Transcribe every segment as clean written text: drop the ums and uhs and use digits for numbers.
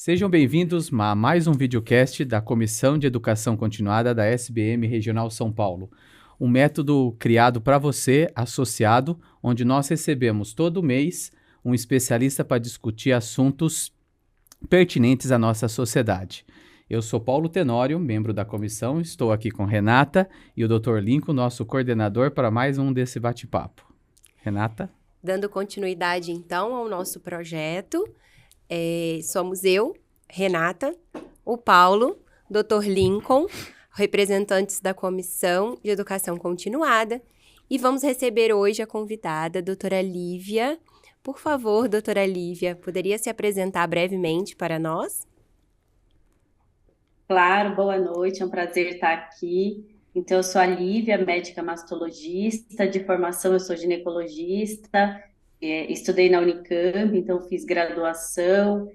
Sejam bem-vindos a mais um videocast da Comissão de Educação Continuada da SBM Regional São Paulo. Um método criado para você, associado, onde nós recebemos todo mês um especialista para discutir assuntos pertinentes à nossa sociedade. Eu sou Paulo Tenório, membro da comissão, estou aqui com Renata e o Dr. Lincoln, nosso coordenador, para mais um desse bate-papo. Renata? Dando continuidade, então, ao nosso projeto, somos eu, Renata, o Paulo, Dr. Lincoln, representantes da Comissão de Educação Continuada, e vamos receber hoje a convidada, a doutora Lívia. Por favor, doutora Lívia, poderia se apresentar brevemente para nós? Claro, boa noite, é um prazer estar aqui. Então, eu sou a Lívia, médica mastologista, de formação eu sou ginecologista, estudei na Unicamp, então fiz graduação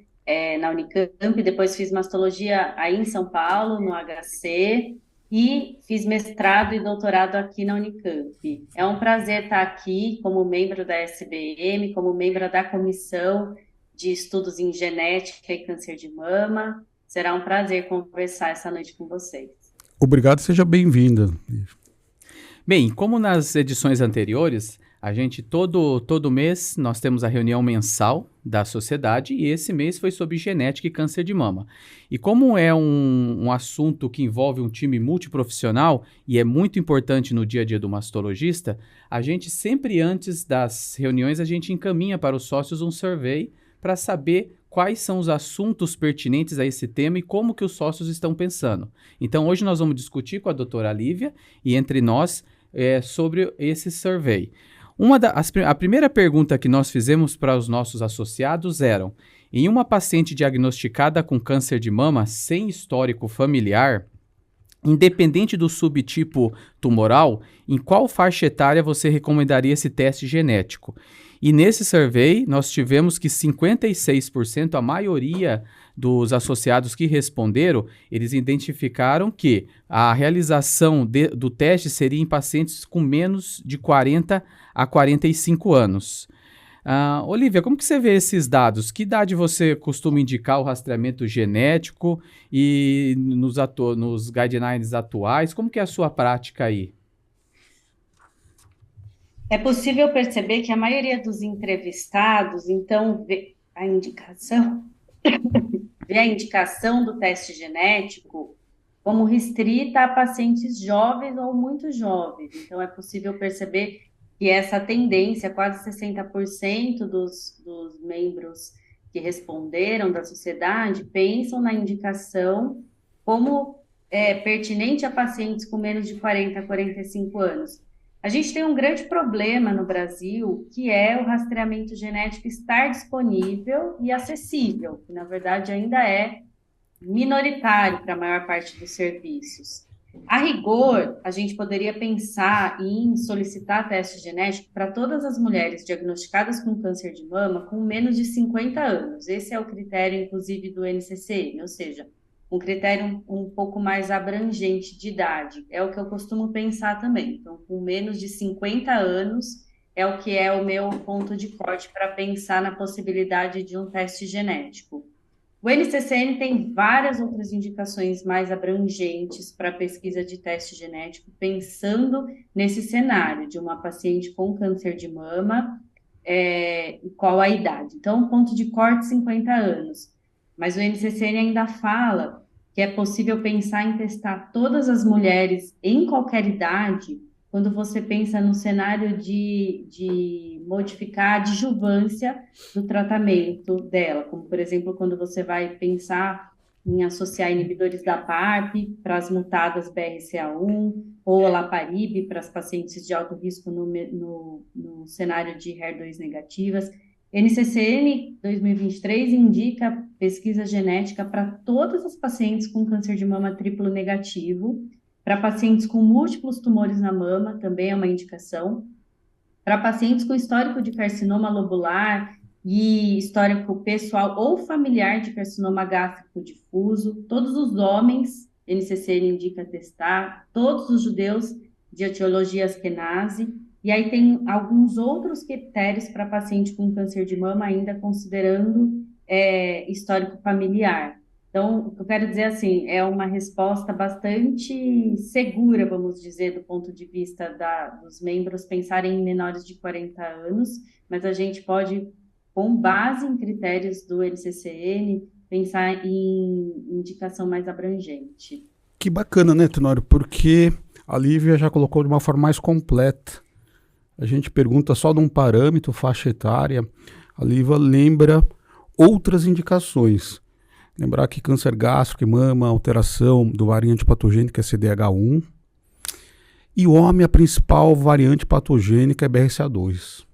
na Unicamp, depois fiz mastologia aí em São Paulo, no HC, e fiz mestrado e doutorado aqui na Unicamp. É um prazer estar aqui como membro da SBM, como membro da Comissão de Estudos em Genética e Câncer de Mama. Será um prazer conversar essa noite com vocês. Obrigado, seja bem-vinda. Bem, como nas edições anteriores, a gente todo mês nós temos a reunião mensal da sociedade e esse mês foi sobre genética e câncer de mama. E como é um assunto que envolve um time multiprofissional e é muito importante no dia a dia do mastologista, a gente sempre antes das reuniões a gente encaminha para os sócios um survey para saber quais são os assuntos pertinentes a esse tema e como que os sócios estão pensando. Então, hoje nós vamos discutir com a doutora Lívia e entre nós sobre esse survey. A primeira pergunta que nós fizemos para os nossos associados eram: em uma paciente diagnosticada com câncer de mama sem histórico familiar, independente do subtipo tumoral, em qual faixa etária você recomendaria esse teste genético? E nesse survey, nós tivemos que 56%, a maioria dos associados que responderam, eles identificaram que a realização do teste seria em pacientes com menos de 40 a 45 anos. Olívia, como que você vê esses dados? Que idade você costuma indicar o rastreamento genético e nos guidelines atuais? Como que é a sua prática aí? É possível perceber que a maioria dos entrevistados, então, vê a indicação do teste genético como restrita a pacientes jovens ou muito jovens. Então, é possível perceber que essa tendência, quase 60% dos membros que responderam da sociedade pensam na indicação como pertinente a pacientes com menos de 40 a 45 anos. A gente tem um grande problema no Brasil, que é o rastreamento genético estar disponível e acessível, que na verdade ainda é minoritário para a maior parte dos serviços. A rigor, a gente poderia pensar em solicitar teste genético para todas as mulheres diagnosticadas com câncer de mama com menos de 50 anos. Esse é o critério, inclusive, do NCCN, ou seja, um critério um pouco mais abrangente de idade. É o que eu costumo pensar também. Então, com menos de 50 anos é o que é o meu ponto de corte para pensar na possibilidade de um teste genético. O NCCN tem várias outras indicações mais abrangentes para pesquisa de teste genético, pensando nesse cenário de uma paciente com câncer de mama e qual a idade. Então, ponto de corte 50 anos. Mas o NCCN ainda fala que é possível pensar em testar todas as mulheres em qualquer idade quando você pensa no cenário de modificar a adjuvância do tratamento dela, como, por exemplo, quando você vai pensar em associar inibidores da PARP para as mutadas BRCA1 ou olaparib para as pacientes de alto risco no cenário de HER2 negativas. NCCN 2023 indica pesquisa genética para todas as pacientes com câncer de mama triplo negativo, para pacientes com múltiplos tumores na mama, também é uma indicação, para pacientes com histórico de carcinoma lobular e histórico pessoal ou familiar de carcinoma gástrico difuso, todos os homens, NCCN indica testar, todos os judeus de etiologia askenazi. E aí tem alguns outros critérios para paciente com câncer de mama, ainda considerando histórico familiar. Então, o que eu quero dizer assim, é uma resposta bastante segura, vamos dizer, do ponto de vista dos membros pensarem em menores de 40 anos, mas a gente pode, com base em critérios do NCCN, pensar em indicação mais abrangente. Que bacana, né, Tenório? Porque a Lívia já colocou de uma forma mais completa. A gente pergunta só de um parâmetro, faixa etária. A Lívia lembra outras indicações. Lembrar que câncer gástrico e mama, alteração do variante patogênico é CDH1. E homem, a principal variante patogênica é BRCA2.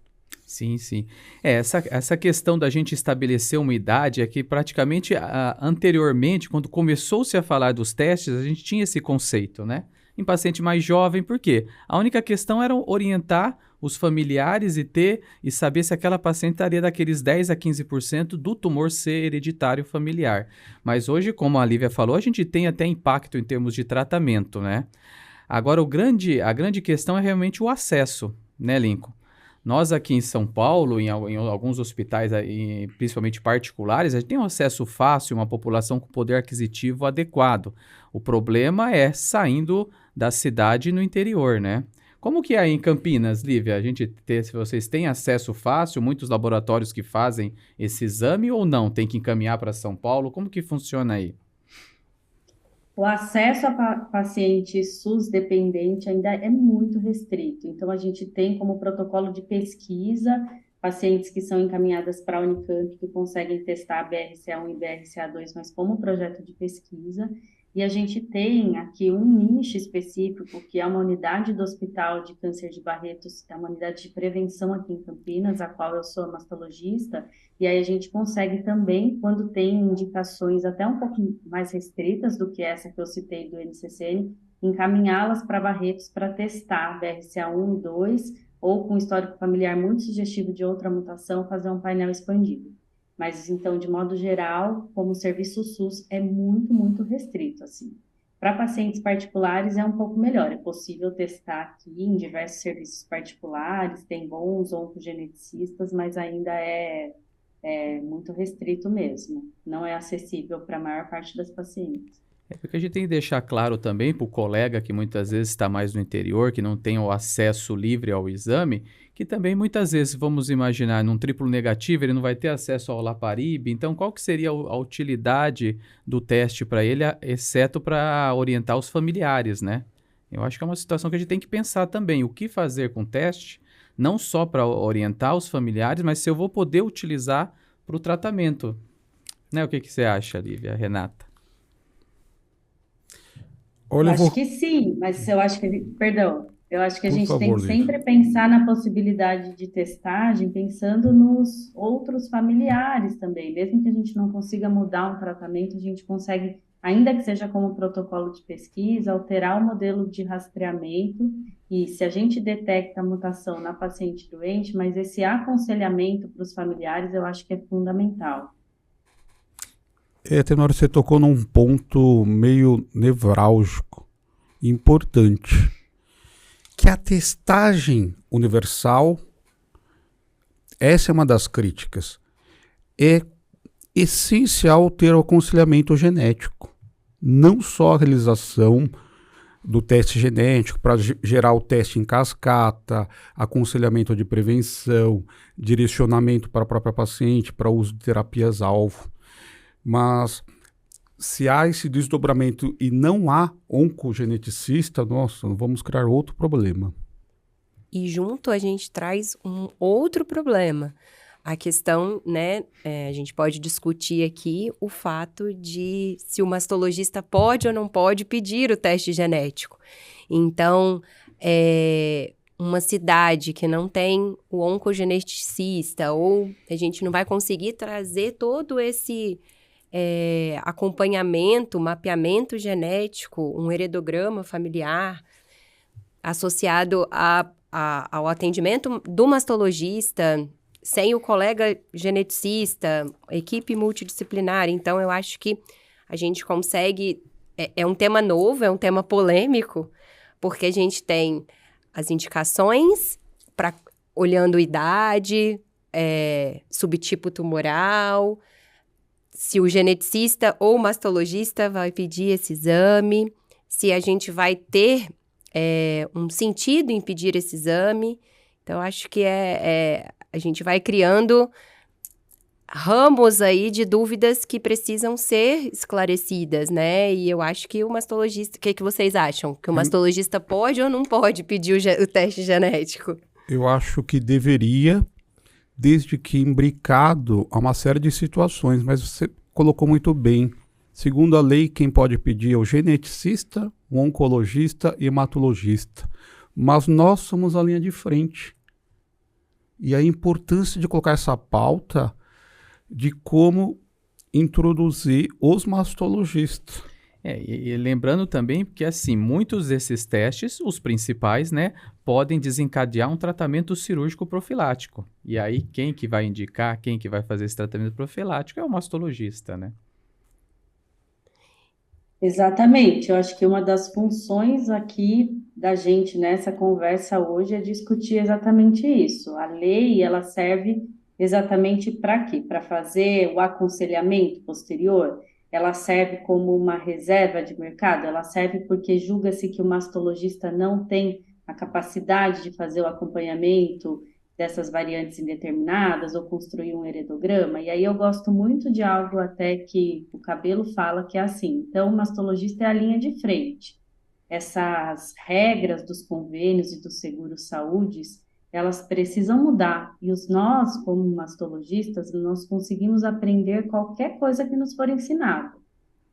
Sim, sim. Essa questão da gente estabelecer uma idade é que praticamente anteriormente, quando começou-se a falar dos testes, a gente tinha esse conceito, né? Em paciente mais jovem, por quê? A única questão era orientar os familiares e saber se aquela paciente estaria daqueles 10 a 15% do tumor ser hereditário familiar. Mas hoje, como a Lívia falou, a gente tem até impacto em termos de tratamento, né? Agora, a grande questão é realmente o acesso, né, Lincoln? Nós aqui em São Paulo, em alguns hospitais, principalmente particulares, a gente tem um acesso fácil, uma população com poder aquisitivo adequado. O problema é saindo da cidade no interior, né? Como que é aí em Campinas, Lívia? Se vocês têm acesso fácil, muitos laboratórios que fazem esse exame ou não? Tem que encaminhar para São Paulo? Como que funciona aí? O acesso a paciente SUS dependente ainda é muito restrito. Então, a gente tem como protocolo de pesquisa pacientes que são encaminhadas para a Unicamp, que conseguem testar BRCA1 e BRCA2, mas como projeto de pesquisa. E a gente tem aqui um nicho específico, que é uma unidade do Hospital de Câncer de Barretos, é uma unidade de prevenção aqui em Campinas, a qual eu sou mastologista, e aí a gente consegue também, quando tem indicações até um pouco mais restritas do que essa que eu citei do NCCN, encaminhá-las para Barretos para testar BRCA1 e 2, ou com histórico familiar muito sugestivo de outra mutação, fazer um painel expandido. Mas, então, de modo geral, como o serviço SUS é muito, muito restrito, assim. Para pacientes particulares é um pouco melhor, é possível testar aqui em diversos serviços particulares, tem bons oncogeneticistas, mas ainda é muito restrito mesmo, não é acessível para a maior parte das pacientes. É porque a gente tem que deixar claro também para o colega que muitas vezes está mais no interior, que não tem o acesso livre ao exame, que também muitas vezes, vamos imaginar, num triplo negativo, ele não vai ter acesso ao Laparib. Então, qual que seria a utilidade do teste para ele, exceto para orientar os familiares, né? Eu acho que é uma situação que a gente tem que pensar também. O que fazer com o teste, não só para orientar os familiares, mas se eu vou poder utilizar para o tratamento. Né? O que você acha, Lívia, Renata? Olha, Acho que sim, mas eu acho que, perdão, eu acho que a por gente tem favor, que Lívia. sempre pensar na possibilidade de testagem, pensando nos outros familiares também. Mesmo que a gente não consiga mudar um tratamento, a gente consegue, ainda que seja como protocolo de pesquisa, alterar o modelo de rastreamento. E se a gente detecta a mutação na paciente doente, mas esse aconselhamento para os familiares, eu acho que é fundamental. Tenório, você tocou num ponto meio nevrálgico, importante, que a testagem universal, essa é uma das críticas, é essencial ter o aconselhamento genético, não só a realização do teste genético para gerar o teste em cascata, aconselhamento de prevenção, direcionamento para a própria paciente, para uso de terapias-alvo. Mas se há esse desdobramento e não há oncogeneticista, nossa, vamos criar outro problema. E junto a gente traz um outro problema. A questão, né, a gente pode discutir aqui o fato de se o mastologista pode ou não pode pedir o teste genético. Então, uma cidade que não tem o oncogeneticista, ou a gente não vai conseguir trazer todo esse acompanhamento, mapeamento genético, um heredograma familiar associado ao atendimento do mastologista, sem o colega geneticista, equipe multidisciplinar. Então, eu acho que a gente consegue... É um tema novo, é um tema polêmico, porque a gente tem as indicações olhando idade, subtipo tumoral, se o geneticista ou o mastologista vai pedir esse exame, se a gente vai ter um sentido em pedir esse exame. Então, acho que a gente vai criando ramos aí de dúvidas que precisam ser esclarecidas, né? E eu acho que o mastologista... O que vocês acham? Que o mastologista pode ou não pode pedir o teste genético? Eu acho que deveria, desde que imbricado a uma série de situações, mas você colocou muito bem. Segundo a lei, quem pode pedir é o geneticista, o oncologista e hematologista. Mas nós somos a linha de frente. E a importância de colocar essa pauta de como introduzir os mastologistas. E lembrando também que, assim, muitos desses testes, os principais, né, podem desencadear um tratamento cirúrgico profilático. E aí, quem que vai indicar, quem que vai fazer esse tratamento profilático é o mastologista, né? Exatamente. Eu acho que uma das funções aqui da gente nessa conversa hoje é discutir exatamente isso. A lei, ela serve exatamente para quê? Para fazer o aconselhamento posterior? Ela serve como uma reserva de mercado? Ela serve porque julga-se que o mastologista não tem a capacidade de fazer o acompanhamento dessas variantes indeterminadas ou construir um heredograma? E aí eu gosto muito de algo até que o Cabelo fala que é assim. Então, o mastologista é a linha de frente. Essas regras dos convênios e dos seguros-saúdes, elas precisam mudar. E nós, como mastologistas, nós conseguimos aprender qualquer coisa que nos for ensinado.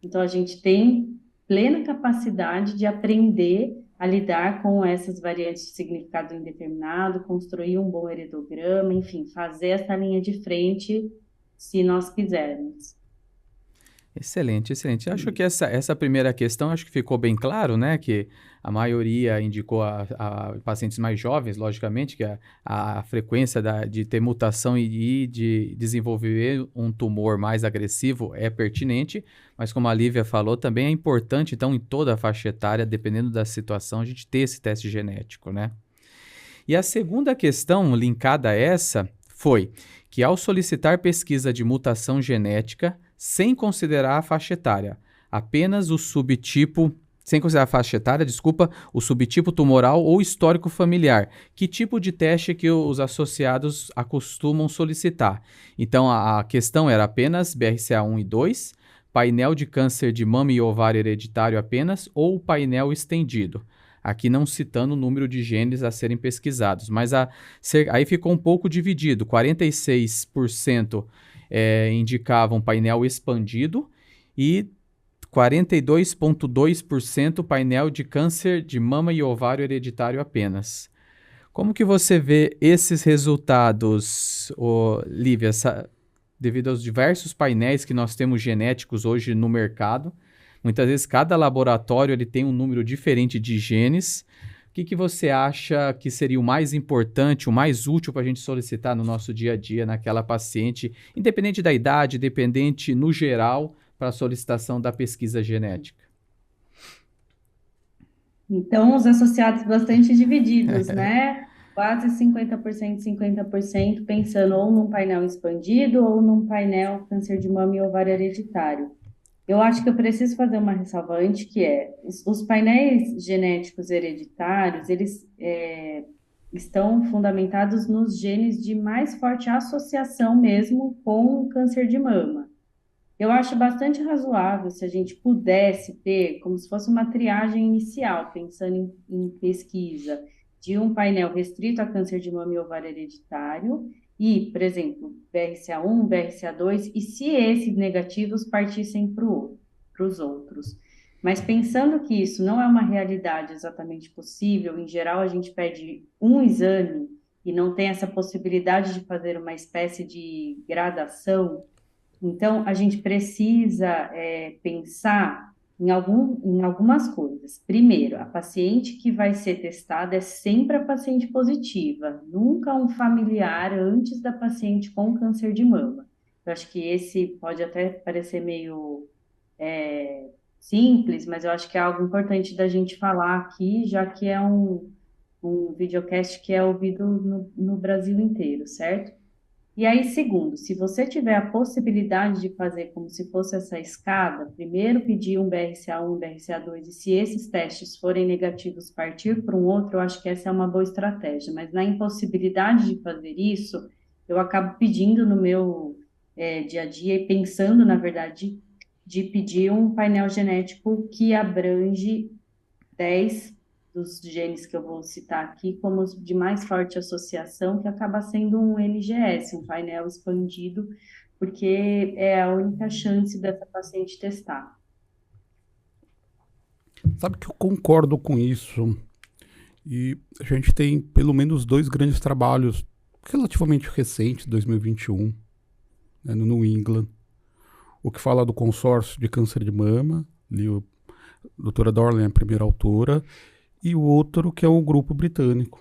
Então, a gente tem plena capacidade de aprender a lidar com essas variantes de significado indeterminado, construir um bom heredograma, enfim, fazer essa linha de frente, se nós quisermos. Excelente, excelente. Acho que essa primeira questão, acho que ficou bem claro, né? Que a maioria indicou a pacientes mais jovens, logicamente, que a frequência de ter mutação e de desenvolver um tumor mais agressivo é pertinente, mas como a Lívia falou, também é importante, então, em toda a faixa etária, dependendo da situação, a gente ter esse teste genético, né? E a segunda questão linkada a essa foi que ao solicitar pesquisa de mutação genética, sem considerar a faixa etária, apenas o subtipo, sem considerar a faixa etária, desculpa, o subtipo tumoral ou histórico familiar, que tipo de teste que os associados acostumam solicitar? Então, a questão era apenas BRCA1 e 2, painel de câncer de mama e ovário hereditário apenas, ou painel estendido. Aqui não citando o número de genes a serem pesquisados, mas aí ficou um pouco dividido, 46% indicavam painel expandido e 42,2% painel de câncer de mama e ovário hereditário apenas. Como que você vê esses resultados, Lívia, devido aos diversos painéis que nós temos genéticos hoje no mercado? Muitas vezes cada laboratório ele tem um número diferente de genes. O que você acha que seria o mais importante, o mais útil para a gente solicitar no nosso dia a dia naquela paciente, independente da idade, independente no geral, para a solicitação da pesquisa genética? Então, os associados bastante divididos, né? Quase 50%, 50%, pensando ou num painel expandido ou num painel câncer de mama e ovário hereditário. Eu acho que eu preciso fazer uma ressalva antes, que os painéis genéticos hereditários, eles estão fundamentados nos genes de mais forte associação mesmo com o câncer de mama. Eu acho bastante razoável se a gente pudesse ter, como se fosse uma triagem inicial, pensando em pesquisa, de um painel restrito a câncer de mama e ovário hereditário, e, por exemplo, BRCA1, BRCA2, e se esses negativos partissem para os outros. Mas pensando que isso não é uma realidade exatamente possível, em geral a gente pede um exame e não tem essa possibilidade de fazer uma espécie de gradação, então a gente precisa pensar em algumas coisas. Primeiro, a paciente que vai ser testada é sempre a paciente positiva, nunca um familiar antes da paciente com câncer de mama. Eu acho que esse pode até parecer meio simples, mas eu acho que é algo importante da gente falar aqui, já que é um videocast que é ouvido no Brasil inteiro, certo? E aí, segundo, se você tiver a possibilidade de fazer como se fosse essa escada, primeiro pedir um BRCA1, um BRCA2, e se esses testes forem negativos, partir para um outro, eu acho que essa é uma boa estratégia. Mas na impossibilidade de fazer isso, eu acabo pedindo no meu dia a dia e pensando, na verdade, de pedir um painel genético que abrange 10 dos genes que eu vou citar aqui como os de mais forte associação, que acaba sendo um NGS, um painel expandido, porque é a única chance dessa paciente testar. Sabe que eu concordo com isso. E a gente tem pelo menos 2 grandes trabalhos relativamente recentes, 2021, né, no New England. O que fala do consórcio de câncer de mama, ali a doutora Dorlan é a primeira autora, e o outro que é o grupo britânico.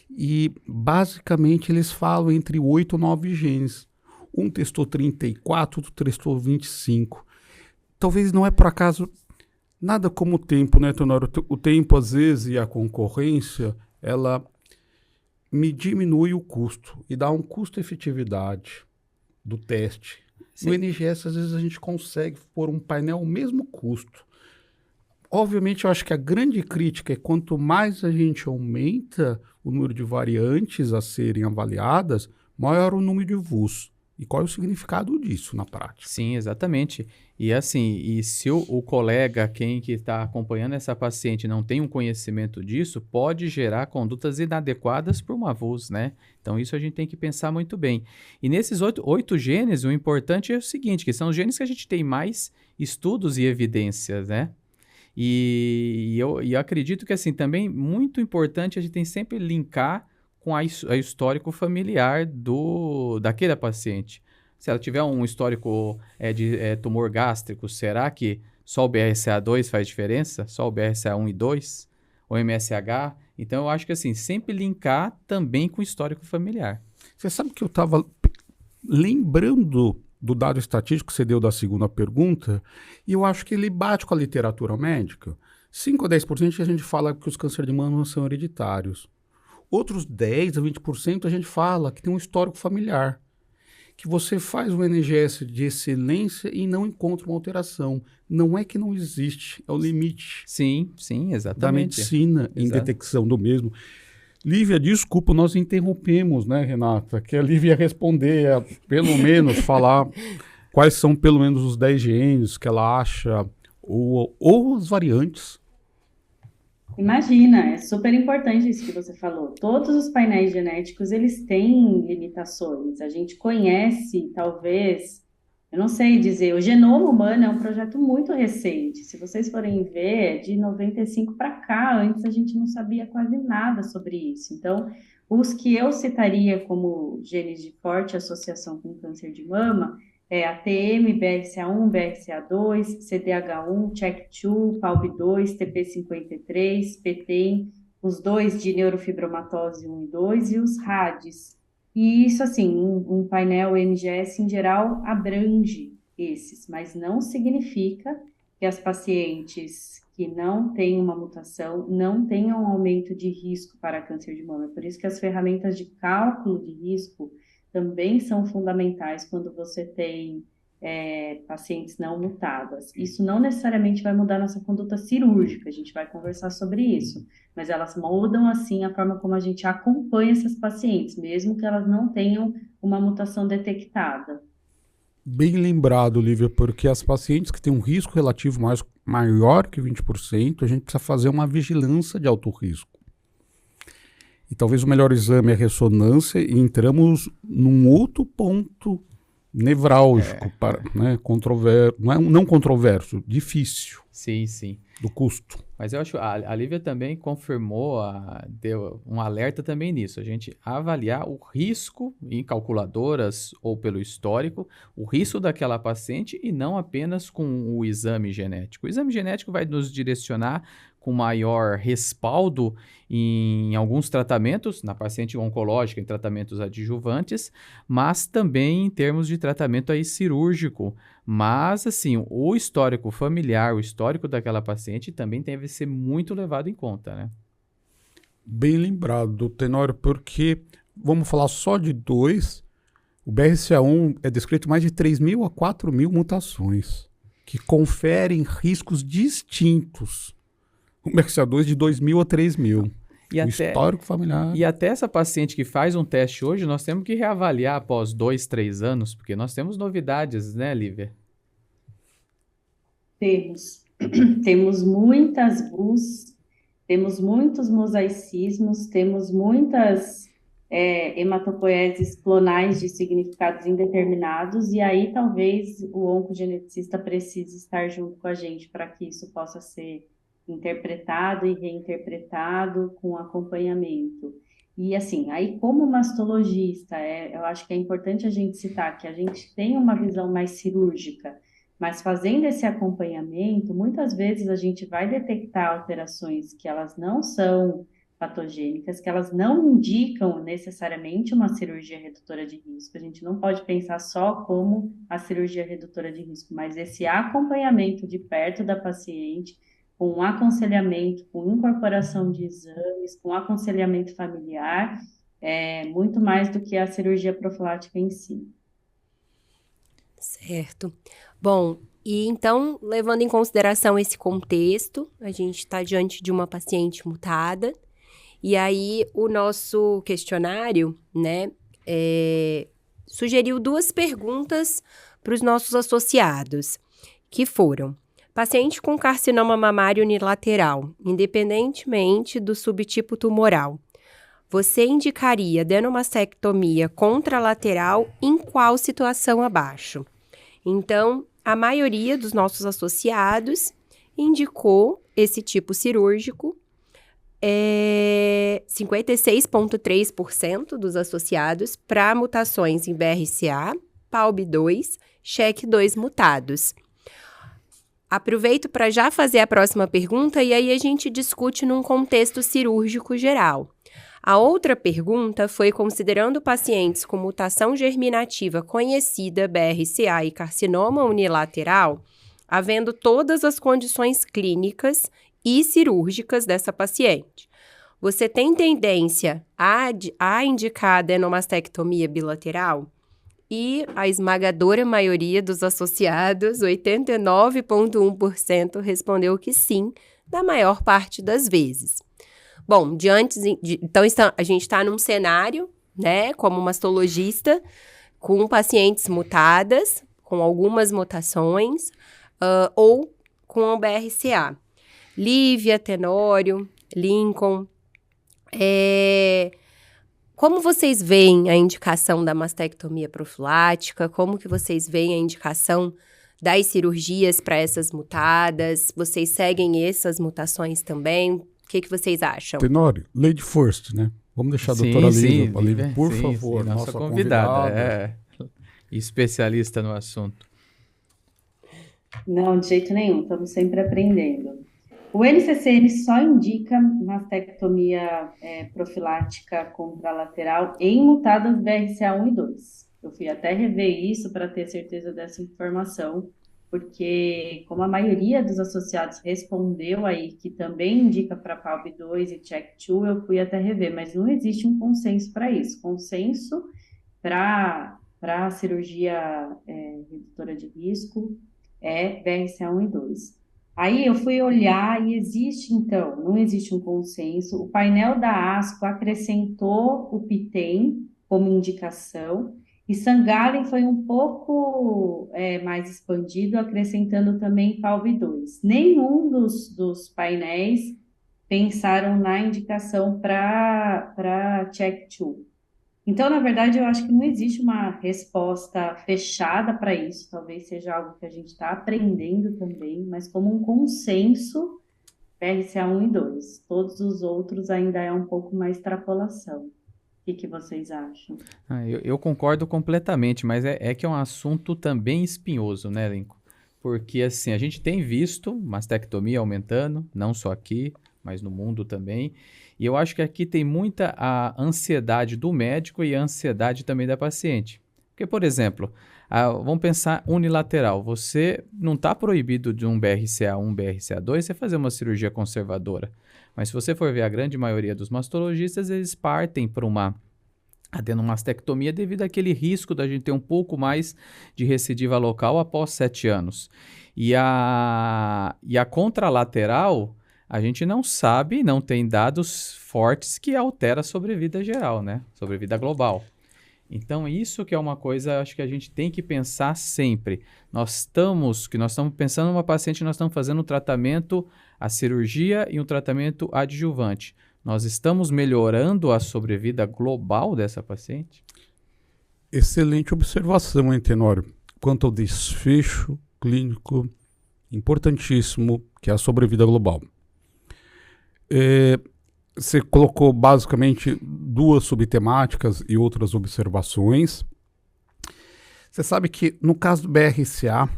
E basicamente eles falam entre 8 ou 9 genes. Um testou 34, outro testou 25. Talvez não é por acaso nada como o tempo, né, Tenório? O tempo, às vezes, e a concorrência, ela me diminui o custo e dá um custo-efetividade do teste. Sim. No NGS, às vezes, a gente consegue pôr um painel o mesmo custo. Obviamente, eu acho que a grande crítica é quanto mais a gente aumenta o número de variantes a serem avaliadas, maior o número de VUS. E qual é o significado disso na prática? Sim, exatamente. E assim, e se o colega, quem que está acompanhando essa paciente não tem um conhecimento disso, pode gerar condutas inadequadas para uma VUS, né? Então isso a gente tem que pensar muito bem. E nesses 8 genes, o importante é o seguinte, que são os genes que a gente tem mais estudos e evidências, né? E eu acredito que assim, também muito importante a gente tem sempre linkar com a histórico familiar daquela paciente. Se ela tiver um histórico de tumor gástrico, será que só o BRCA2 faz diferença? Só o BRCA1 e 2? O MSH? Então, eu acho que assim, sempre linkar também com o histórico familiar. Você sabe que eu estava lembrando do dado estatístico que você deu da segunda pergunta, e eu acho que ele bate com a literatura médica. 5 a 10% a gente fala que os cânceres de mama são hereditários. Outros 10 a 20% a gente fala que tem um histórico familiar. Que você faz um NGS de excelência e não encontra uma alteração. Não é que não existe, é o limite. Sim, exatamente. Da medicina em detecção do mesmo. Lívia, desculpa, nós interrompemos, né, Renata? Que a Lívia ia responder, pelo menos falar quais são pelo menos os 10 genes que ela acha, ou as variantes. Imagina, é super importante isso que você falou. Todos os painéis genéticos, eles têm limitações. A gente conhece, talvez, eu não sei dizer, o genoma humano é um projeto muito recente. Se vocês forem ver, de 95 para cá, antes a gente não sabia quase nada sobre isso. Então, os que eu citaria como genes de forte associação com câncer de mama é ATM, BRCA1, BRCA2, CDH1, CHEK2, PALB2, TP53, PTEN, os 2 de neurofibromatose 1 e 2 e os RADs. E isso, assim, um painel NGS em geral abrange esses, mas não significa que as pacientes que não têm uma mutação não tenham um aumento de risco para câncer de mama. Por isso que as ferramentas de cálculo de risco também são fundamentais quando você tem pacientes não mutadas. Isso não necessariamente vai mudar nossa conduta cirúrgica, a gente vai conversar sobre isso, mas elas mudam, assim, a forma como a gente acompanha essas pacientes, mesmo que elas não tenham uma mutação detectada. Bem lembrado, Lívia, porque as pacientes que têm um risco relativo maior que 20%, a gente precisa fazer uma vigilância de alto risco. E talvez o melhor exame é a ressonância, e entramos num outro ponto nevrálgico, né, não controverso, difícil. Sim. Do custo. Mas eu acho que a Lívia também confirmou, deu um alerta também nisso. A gente avaliar o risco em calculadoras ou pelo histórico, o risco daquela paciente e não apenas com o exame genético. O exame genético vai nos direcionar com maior respaldo em alguns tratamentos, na paciente oncológica, em tratamentos adjuvantes, mas também em termos de tratamento aí cirúrgico. Mas, assim, o histórico familiar, o histórico daquela paciente também deve ser muito levado em conta, né? Bem lembrado, Tenório, porque vamos falar só de 2, o BRCA1 é descrito mais de 3.000 a 4.000 mutações, que conferem riscos distintos. O BRCA2 de 2.000 a 3.000. E o até, histórico familiar. e até essa paciente que faz um teste hoje, nós temos que reavaliar após 2, 3 anos, porque nós temos novidades, né, Lívia? Temos. Temos muitas BUs, temos muitos mosaicismos, temos muitas hematopoieses clonais de significados indeterminados, e aí talvez o oncogeneticista precise estar junto com a gente para que isso possa ser interpretado e reinterpretado com acompanhamento. E assim, aí como mastologista, eu acho que é importante a gente citar que a gente tem uma visão mais cirúrgica, mas fazendo esse acompanhamento, muitas vezes a gente vai detectar alterações que elas não são patogênicas, que elas não indicam necessariamente uma cirurgia redutora de risco. A gente não pode pensar só como a cirurgia redutora de risco, mas esse acompanhamento de perto da paciente, com aconselhamento, com incorporação de exames, com aconselhamento familiar, muito mais do que a cirurgia profilática em si. Certo. Bom, e então, levando em consideração esse contexto, a gente está diante de uma paciente mutada, e aí o nosso questionário, né, sugeriu 2 perguntas para os nossos associados, que foram: paciente com carcinoma mamário unilateral, independentemente do subtipo tumoral, você indicaria adenomastectomia contralateral em qual situação abaixo? Então, a maioria dos nossos associados indicou esse tipo cirúrgico. 56,3% dos associados para mutações em BRCA, PALB2, CHEK2 mutados. Aproveito para já fazer a próxima pergunta e aí a gente discute num contexto cirúrgico geral. A outra pergunta foi considerando pacientes com mutação germinativa conhecida, BRCA e carcinoma unilateral, havendo todas as condições clínicas e cirúrgicas dessa paciente. Você tem tendência a indicar adenomastectomia bilateral? E a esmagadora maioria dos associados, 89,1%, respondeu que sim, na maior parte das vezes. Bom, então a gente está num cenário, né, como mastologista, com pacientes mutadas, com algumas mutações, ou com o BRCA. Lívia, Tenório, Lincoln, como vocês veem a indicação da mastectomia profilática? Como que vocês veem a indicação das cirurgias para essas mutadas? Vocês seguem essas mutações também? O que vocês acham? Tenório, lady first, né? Vamos deixar a doutora Lívia, por favor, nossa convidada. Especialista no assunto. Não, de jeito nenhum, estamos sempre aprendendo. O NCCN só indica mastectomia profilática contralateral em mutadas BRCA1 e 2. Eu fui até rever isso para ter certeza dessa informação, porque como a maioria dos associados respondeu aí que também indica para PALB2 e CHEK2, eu fui até rever, mas não existe um consenso para isso. Consenso para a cirurgia redutora de risco é BRCA1 e 2. Aí eu fui olhar e não existe um consenso. O painel da ASCO acrescentou o PITEM como indicação, e Sangallen foi um pouco mais expandido, acrescentando também PALB2. Nenhum dos painéis pensaram na indicação para CHEK2. Então, na verdade, eu acho que não existe uma resposta fechada para isso. Talvez seja algo que a gente está aprendendo também, mas como um consenso, BRCA1 e 2. Todos os outros ainda é um pouco mais extrapolação. O que vocês acham? Eu concordo completamente, mas é que é um assunto também espinhoso, né, Lincoln? Porque, assim, a gente tem visto mastectomia aumentando, não só aqui, mas no mundo também. E eu acho que aqui tem muita a ansiedade do médico e a ansiedade também da paciente. Porque, por exemplo, vamos pensar unilateral. Você não está proibido de um BRCA1, BRCA2, você fazer uma cirurgia conservadora. Mas se você for ver a grande maioria dos mastologistas, eles partem para uma adenomastectomia devido àquele risco da gente ter um pouco mais de recidiva local após 7 anos. E a contralateral, a gente não sabe, não tem dados fortes que altera a sobrevida geral, né? Sobrevida global. Então, isso que é uma coisa, acho que a gente tem que pensar sempre. Nós estamos pensando numa paciente, nós estamos fazendo um tratamento, a cirurgia e um tratamento adjuvante. Nós estamos melhorando a sobrevida global dessa paciente? Excelente observação, hein, Tenório? Quanto ao desfecho clínico importantíssimo, que é a sobrevida global. Você colocou basicamente 2 subtemáticas e outras observações. Você sabe que no caso do BRCA,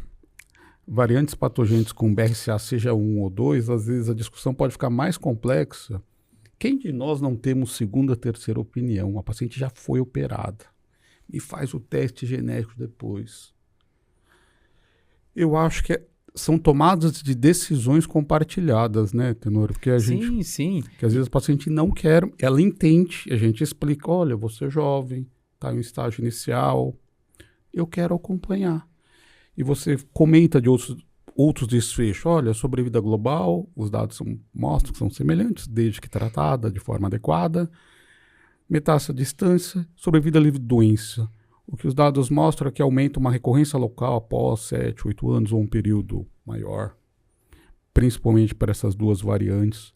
variantes patogênicas com BRCA seja 1 ou 2, às vezes a discussão pode ficar mais complexa. Quem de nós não temos segunda, terceira opinião? A paciente já foi operada e faz o teste genético depois. Eu acho que são tomadas de decisões compartilhadas, né, Tenório? Porque Sim. Que às vezes o paciente não quer, ela entende, a gente explica, olha, você é jovem, está em um estágio inicial, eu quero acompanhar. E você comenta de outros desfechos, olha, sobrevida global, os dados mostram que são semelhantes, desde que tratada de forma adequada, metástase à distância, sobrevida livre de doença. O que os dados mostram é que aumenta uma recorrência local após 7, 8 anos ou um período maior, principalmente para essas 2 variantes.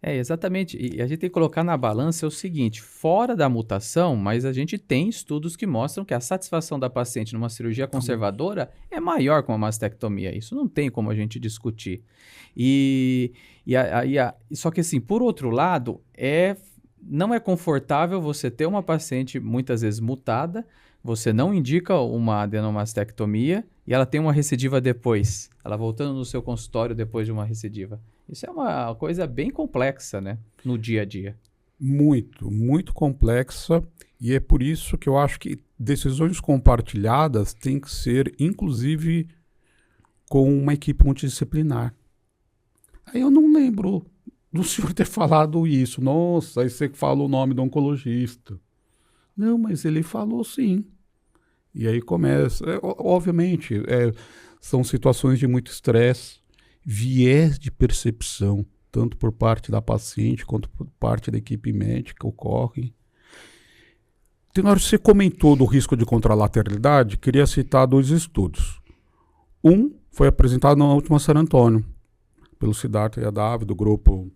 Exatamente. E a gente tem que colocar na balança o seguinte, fora da mutação, mas a gente tem estudos que mostram que a satisfação da paciente numa cirurgia conservadora é maior com a mastectomia. Isso não tem como a gente discutir. Só que assim, por outro lado, não é confortável você ter uma paciente muitas vezes mutada, você não indica uma adenomastectomia e ela tem uma recidiva depois, ela voltando no seu consultório depois de uma recidiva. Isso é uma coisa bem complexa, né, no dia a dia. Muito, muito complexa, e é por isso que eu acho que decisões compartilhadas têm que ser, inclusive, com uma equipe multidisciplinar. Aí eu não lembro do senhor ter falado isso. Nossa, aí você fala o nome do oncologista. Não, mas ele falou sim. E aí começa. Obviamente, são situações de muito estresse, viés de percepção, tanto por parte da paciente quanto por parte da equipe médica, ocorre. Tenório, você comentou do risco de contralateralidade, queria citar 2 estudos. Um foi apresentado na última San Antônio, pelo Siddhartha Yadav, do grupo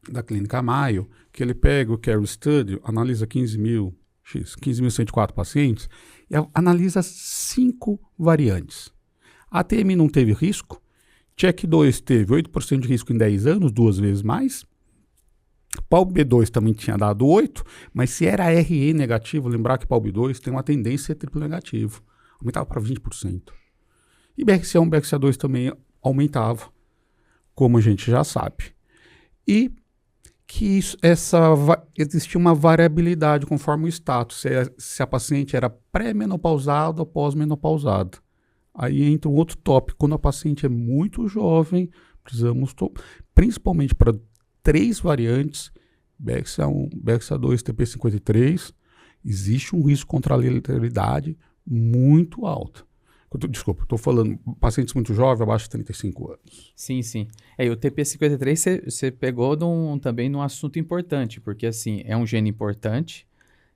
da Clínica Mayo, que ele pega o Care Study, analisa 15.104 pacientes, e analisa 5 variantes. A ATM não teve risco, CHEK2 teve 8% de risco em 10 anos, 2 vezes mais. PALB2 também tinha dado 8, mas se era RE negativo, lembrar que PALB2 tem uma tendência a ser triplo negativo, aumentava para 20%. E BRCA1 e BRCA2 também aumentava, como a gente já sabe. E que existia uma variabilidade conforme o status, se a paciente era pré-menopausada ou pós-menopausada. Aí entra um outro tópico, quando a paciente é muito jovem, precisamos, principalmente para 3 variantes, BRCA1, BRCA2, TP53, existe um risco de contralateralidade muito alto. Desculpa, estou falando pacientes muito jovens, abaixo de 35 anos. Sim. E o TP53 você pegou também num assunto importante, porque assim, é um gene importante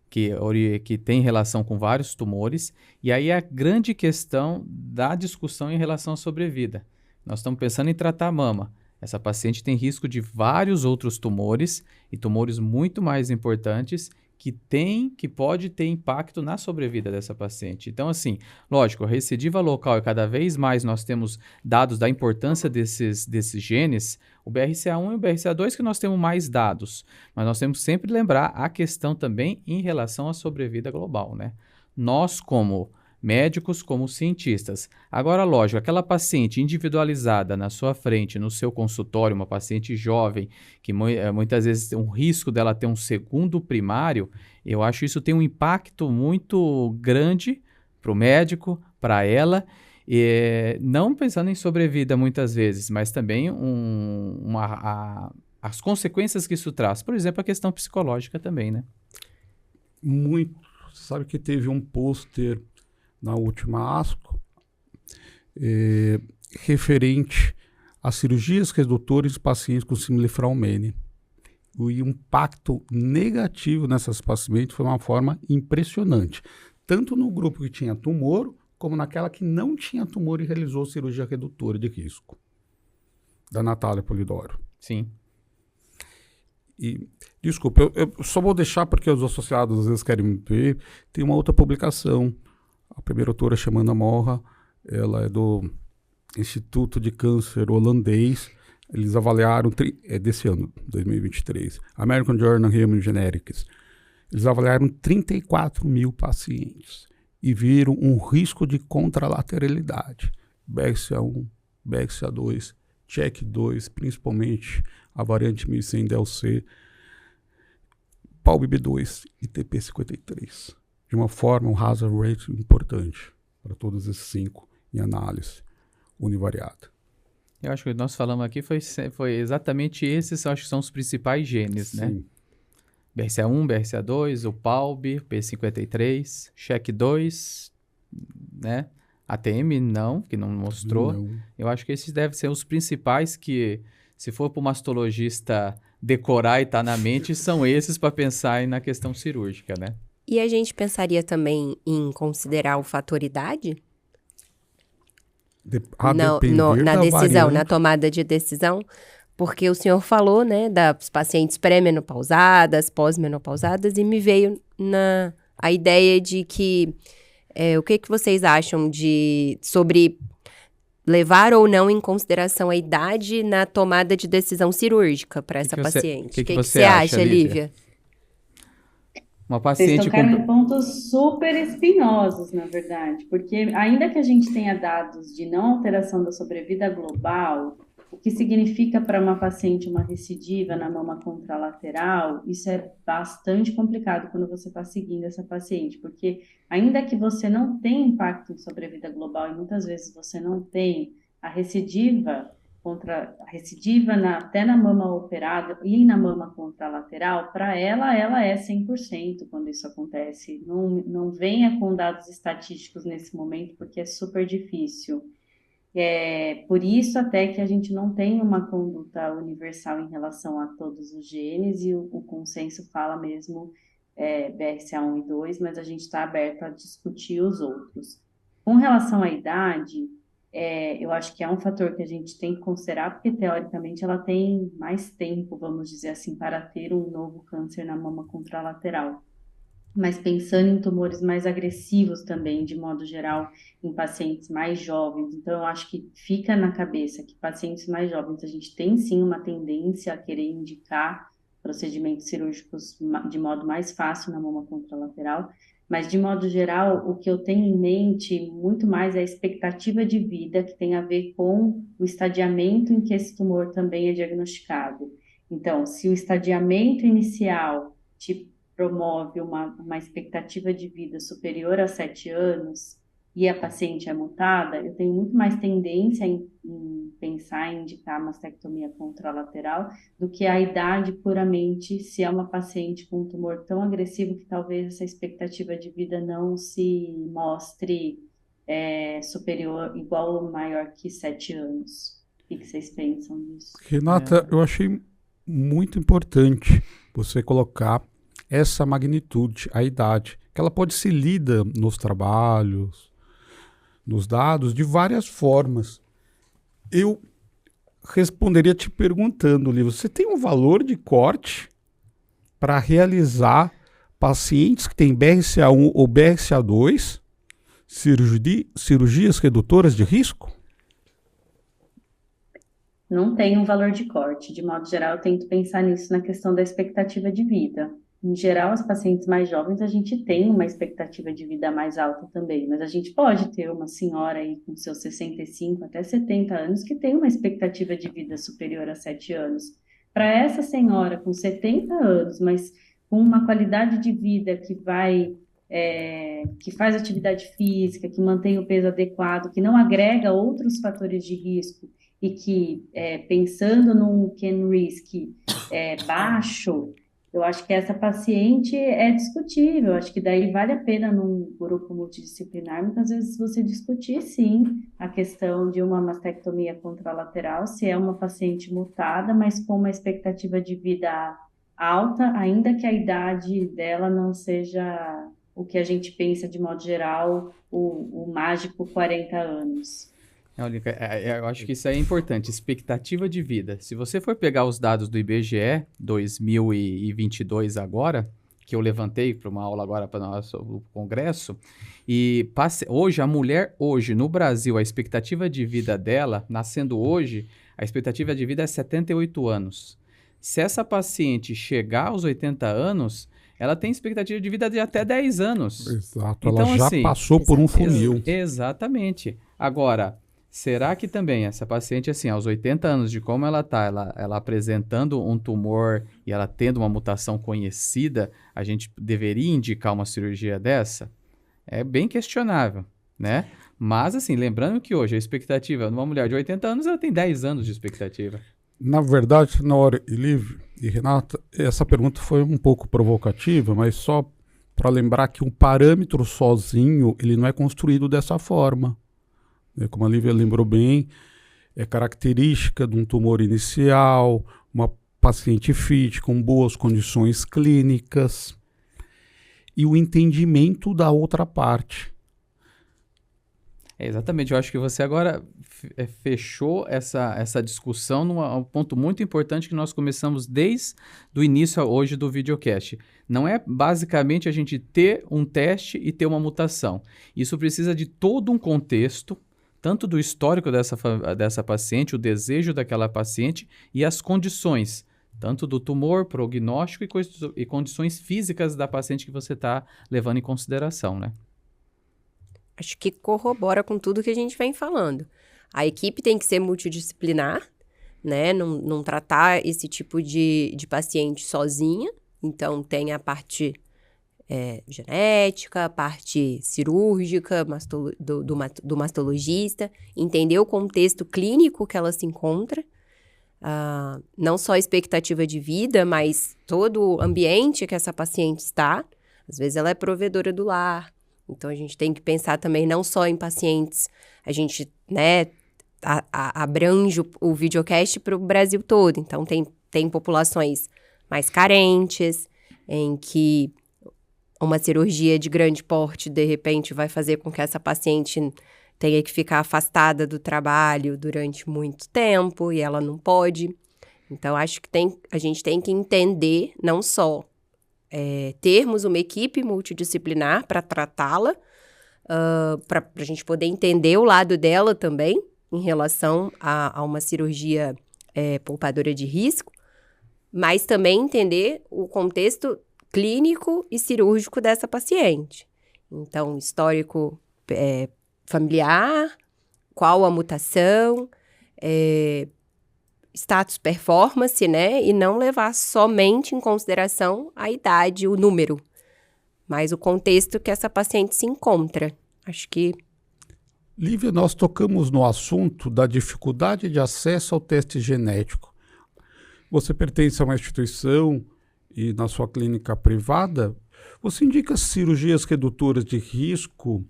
que tem relação com vários tumores, e aí a grande questão da discussão em relação à sobrevida. Nós estamos pensando em tratar a mama. Essa paciente tem risco de vários outros tumores, e tumores muito mais importantes, que pode ter impacto na sobrevida dessa paciente. Então, assim, lógico, a recidiva local e cada vez mais nós temos dados da importância desses genes, o BRCA1 e o BRCA2 que nós temos mais dados, mas nós temos que sempre lembrar a questão também em relação à sobrevida global, né? Nós, como médicos, como cientistas. Agora, lógico, aquela paciente individualizada na sua frente, no seu consultório, uma paciente jovem, que muitas vezes tem um risco dela ter um segundo primário, eu acho que isso tem um impacto muito grande para o médico, para ela, não pensando em sobrevida muitas vezes, mas também as consequências que isso traz. Por exemplo, a questão psicológica também, né? muito. Você sabe que teve um pôster na última ASCO referente a cirurgias redutoras de pacientes com síndrome Lefraumene. O impacto negativo nessas pacientes foi uma forma impressionante, tanto no grupo que tinha tumor, como naquela que não tinha tumor e realizou cirurgia redutora de risco, da Natália Polidoro. Sim. E, desculpa, eu só vou deixar porque os associados às vezes querem me ver. Tem uma outra publicação, a primeira autora é Amanda Morra, ela é do Instituto de Câncer holandês. Eles avaliaram, desse ano, 2023, American Journal of Human Genetics, eles avaliaram 34 mil pacientes e viram um risco de contralateralidade, BRCA1, BRCA2, CHEK2, principalmente a variante 1100-DLC, PALB2 e TP53, de uma forma, um hazard rate importante para todos esses 5 em análise univariada. Eu acho que nós falamos aqui foi exatamente esses, acho que são os principais genes, né? Sim. BRCA1, BRCA2, o PALB, o P53, CHEK2, né? ATM não, que não mostrou. Não. Eu acho que esses devem ser os principais que, se for para o mastologista decorar e tá na mente, são esses para pensar aí na questão cirúrgica, né? E a gente pensaria também em considerar o fator idade? Na decisão, na tomada de decisão, porque o senhor falou, né, das pacientes pré-menopausadas, pós-menopausadas, e me veio a ideia de que, o que vocês acham sobre levar ou não em consideração a idade na tomada de decisão cirúrgica para essa paciente? O que você acha, Lívia? Uma paciente Vocês tocaram em pontos super espinhosos, na verdade, porque ainda que a gente tenha dados de não alteração da sobrevida global, o que significa para uma paciente uma recidiva na mama contralateral, isso é bastante complicado quando você está seguindo essa paciente, porque ainda que você não tenha impacto em sobrevida global, e muitas vezes você não tem a recidiva, até na mama operada e na mama contralateral, para ela é 100% quando isso acontece. Não venha com dados estatísticos nesse momento, porque é super difícil. Por isso até que a gente não tem uma conduta universal em relação a todos os genes, e o consenso fala mesmo BRCA1 e 2, mas a gente está aberto a discutir os outros. Com relação à idade, eu acho que é um fator que a gente tem que considerar, porque teoricamente ela tem mais tempo, vamos dizer assim, para ter um novo câncer na mama contralateral. Mas pensando em tumores mais agressivos também, de modo geral, em pacientes mais jovens. Então, eu acho que fica na cabeça que pacientes mais jovens, a gente tem sim uma tendência a querer indicar procedimentos cirúrgicos de modo mais fácil na mama contralateral. Mas, de modo geral, o que eu tenho em mente muito mais é a expectativa de vida, que tem a ver com o estadiamento em que esse tumor também é diagnosticado. Então, se o estadiamento inicial promove uma expectativa de vida superior a 7 anos e a paciente é mutada, eu tenho muito mais tendência em pensar em indicar mastectomia contralateral do que a idade puramente, se é uma paciente com um tumor tão agressivo que talvez essa expectativa de vida não se mostre superior, igual ou maior que 7 anos. O que vocês pensam disso? Renata, eu achei muito importante você colocar essa magnitude, a idade, que ela pode ser lida nos trabalhos, nos dados, de várias formas. Eu responderia te perguntando, Lívia, você tem um valor de corte para realizar pacientes que têm BRCA1 ou BRCA2, cirurgias redutoras de risco? Não tem um valor de corte. De modo geral, eu tento pensar nisso na questão da expectativa de vida. Em geral, as pacientes mais jovens, a gente tem uma expectativa de vida mais alta também, mas a gente pode ter uma senhora aí com seus 65 até 70 anos que tem uma expectativa de vida superior a 7 anos. Para essa senhora com 70 anos, mas com uma qualidade de vida que faz atividade física, que mantém o peso adequado, que não agrega outros fatores de risco e que, pensando num Ken Risk baixo, Eu acho que essa paciente é discutível, acho que daí vale a pena num grupo multidisciplinar, muitas vezes você discutir sim a questão de uma mastectomia contralateral, se é uma paciente mutada, mas com uma expectativa de vida alta, ainda que a idade dela não seja o que a gente pensa de modo geral, o mágico 40 anos. Olha, eu acho que isso é importante, expectativa de vida. Se você for pegar os dados do IBGE 2022 agora, que eu levantei para uma aula agora para o nosso congresso, e hoje, a mulher hoje no Brasil, a expectativa de vida dela, nascendo hoje, a expectativa de vida é 78 anos. Se essa paciente chegar aos 80 anos, ela tem expectativa de vida de até 10 anos. Exato, Então, ela já assim, passou por um funil. Exatamente. Agora, será que também essa paciente, assim, aos 80 anos de como ela tá, ela apresentando um tumor e ela tendo uma mutação conhecida, a gente deveria indicar uma cirurgia dessa? É bem questionável, né? Mas, assim, lembrando que hoje a expectativa numa mulher de 80 anos, ela tem 10 anos de expectativa. Na verdade, Nora e Liv e Renata, essa pergunta foi um pouco provocativa, mas só para lembrar que um parâmetro sozinho, ele não é construído dessa forma. Como a Lívia lembrou bem, é característica de um tumor inicial, uma paciente fit, com boas condições clínicas, e o entendimento da outra parte. Exatamente, eu acho que você agora fechou essa discussão num ponto muito importante que nós começamos desde o início hoje do videocast. Não é basicamente a gente ter um teste e ter uma mutação. Isso precisa de todo um contexto, tanto do histórico dessa paciente, o desejo daquela paciente e as condições, tanto do tumor, prognóstico e condições físicas da paciente que você está levando em consideração, né? Acho que corrobora com tudo que a gente vem falando. A equipe tem que ser multidisciplinar, né? Não tratar esse tipo de paciente sozinha. Então, tem a parte genética, a parte cirúrgica, do mastologista, entender o contexto clínico que ela se encontra, não só a expectativa de vida, mas todo o ambiente que essa paciente está. Às vezes ela é provedora do lar, então a gente tem que pensar também não só em pacientes, a gente, né, abrange o videocast para o Brasil todo, então tem populações mais carentes, em que uma cirurgia de grande porte, de repente, vai fazer com que essa paciente tenha que ficar afastada do trabalho durante muito tempo e ela não pode. Então, acho que a gente tem que entender, não só termos uma equipe multidisciplinar para tratá-la, para a gente poder entender o lado dela também, em relação a uma cirurgia poupadora de risco, mas também entender o contexto clínico e cirúrgico dessa paciente. Então, histórico familiar, qual a mutação, status performance, né? E não levar somente em consideração a idade, o número, mas o contexto que essa paciente se encontra. Acho que... Lívia, nós tocamos no assunto da dificuldade de acesso ao teste genético. Você pertence a uma instituição e na sua clínica privada, você indica cirurgias redutoras de risco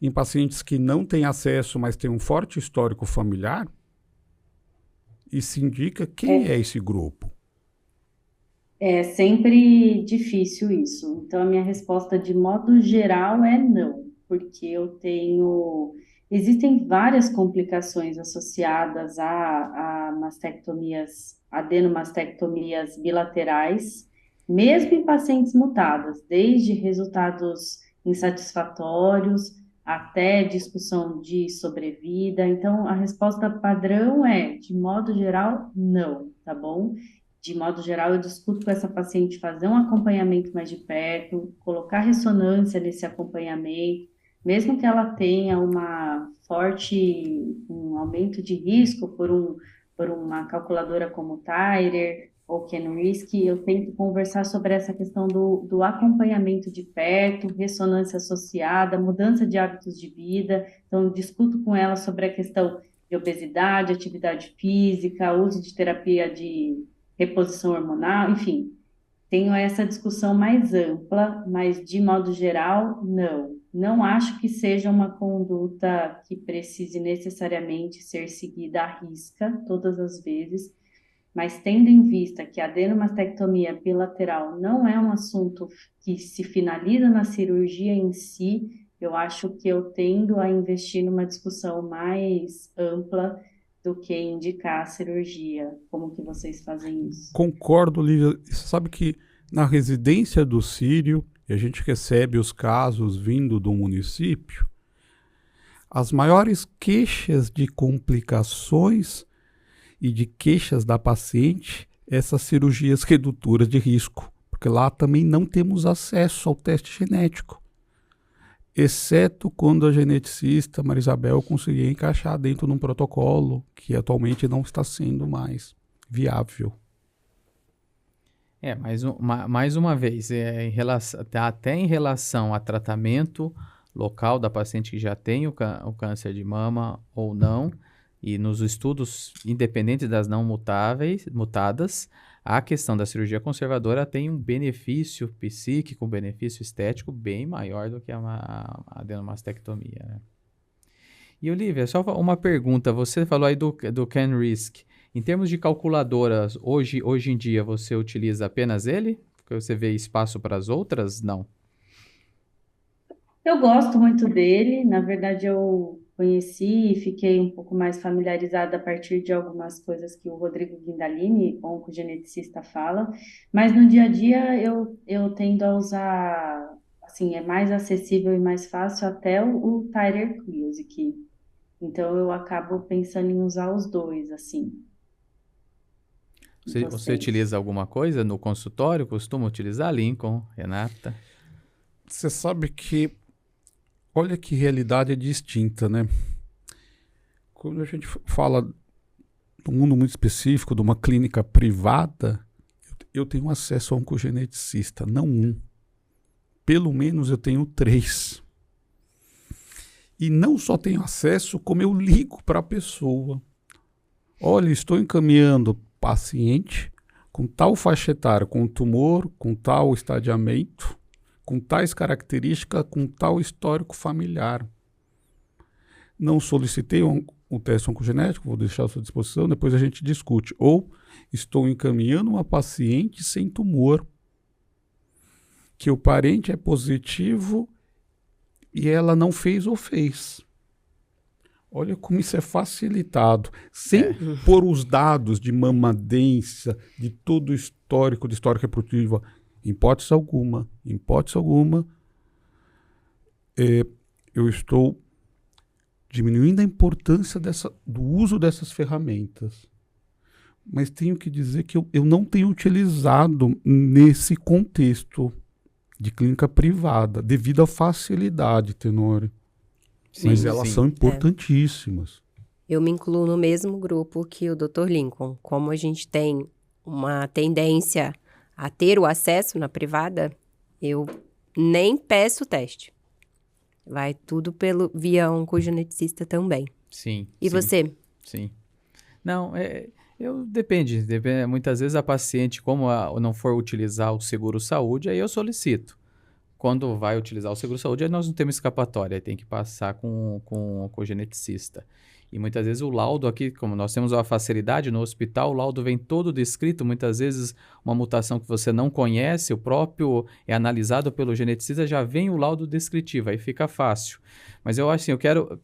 em pacientes que não têm acesso, mas têm um forte histórico familiar? E se indica quem é esse grupo? É sempre difícil isso. Então, a minha resposta, de modo geral, é não, porque existem várias complicações associadas a mastectomias, adenomastectomias bilaterais, mesmo em pacientes mutadas, desde resultados insatisfatórios até discussão de sobrevida. Então, a resposta padrão é, de modo geral, não, tá bom? De modo geral, eu discuto com essa paciente fazer um acompanhamento mais de perto, colocar ressonância nesse acompanhamento, mesmo que ela tenha um aumento de risco por uma calculadora como Tyrer ou Kenrisk, eu tento conversar sobre essa questão do acompanhamento de perto, ressonância associada, mudança de hábitos de vida. Então, eu discuto com ela sobre a questão de obesidade, atividade física, uso de terapia de reposição hormonal, enfim. tenho essa discussão mais ampla, mas de modo geral, não. Não acho que seja uma conduta que precise necessariamente ser seguida à risca todas as vezes, mas tendo em vista que a adenomastectomia bilateral não é um assunto que se finaliza na cirurgia em si, eu acho que eu tendo a investir numa discussão mais ampla do que indicar a cirurgia. Como que vocês fazem isso? Concordo, Lívia. Você sabe que na residência do Sírio, e a gente recebe os casos vindo do município, as maiores queixas de complicações e de queixas da paciente, essas cirurgias redutoras de risco, porque lá também não temos acesso ao teste genético, exceto quando a geneticista Marisabel conseguir encaixar dentro de um protocolo que atualmente não está sendo mais viável. Mais uma vez, até em relação a tratamento local da paciente que já tem o câncer de mama ou não, e nos estudos independentes das não mutadas, a questão da cirurgia conservadora tem um benefício psíquico, um benefício estético bem maior do que a adenomastectomia, né? E Olivia, só uma pergunta, você falou aí do CanRisk. Em termos de calculadoras, hoje em dia você utiliza apenas ele? Porque você vê espaço para as outras? Não. Eu gosto muito dele, na verdade eu conheci e fiquei um pouco mais familiarizada a partir de algumas coisas que o Rodrigo Guindalini, oncogeneticista, fala, mas no dia a dia eu tendo a usar, assim, é mais acessível e mais fácil até o Titer Music, então eu acabo pensando em usar os dois, assim. Você Vocês? utiliza alguma coisa no consultório? Costuma utilizar, Lincoln, Renata? Você sabe que, olha que realidade distinta, né? Quando a gente fala de um mundo muito específico, de uma clínica privada, eu tenho acesso a um oncogeneticista, não um. Pelo menos eu tenho 3. E não só tenho acesso, como eu ligo para a pessoa. Olha, estou encaminhando paciente com tal faixa etária, com tumor, com tal estadiamento, com tais características, com tal histórico familiar. Não solicitei um teste oncogenético, vou deixar à sua disposição, depois a gente discute. Ou estou encaminhando uma paciente sem tumor, que o parente é positivo e ela não fez ou fez. Olha como isso é facilitado, sem pôr os dados de mamadência, de todo o histórico, de história reprodutiva, em hipótese alguma, eu estou diminuindo a importância do uso dessas ferramentas. Mas tenho que dizer que eu não tenho utilizado nesse contexto de clínica privada, devido à facilidade, Tenório. Sim, mas elas sim. são importantíssimas. Eu me incluo no mesmo grupo que o Dr. Lincoln. Como a gente tem uma tendência a ter o acesso na privada, eu nem peço o teste. Vai tudo via oncogeneticista também. Sim. E sim, você? Sim. Não, depende. Muitas vezes a paciente, como não for utilizar o seguro-saúde, aí eu solicito. Quando vai utilizar o seguro-saúde, aí nós não temos escapatória, aí tem que passar com o oncogeneticista. E muitas vezes o laudo aqui, como nós temos uma facilidade no hospital, o laudo vem todo descrito, muitas vezes uma mutação que você não conhece, o próprio é analisado pelo geneticista, já vem o laudo descritivo, aí fica fácil. Mas eu acho assim,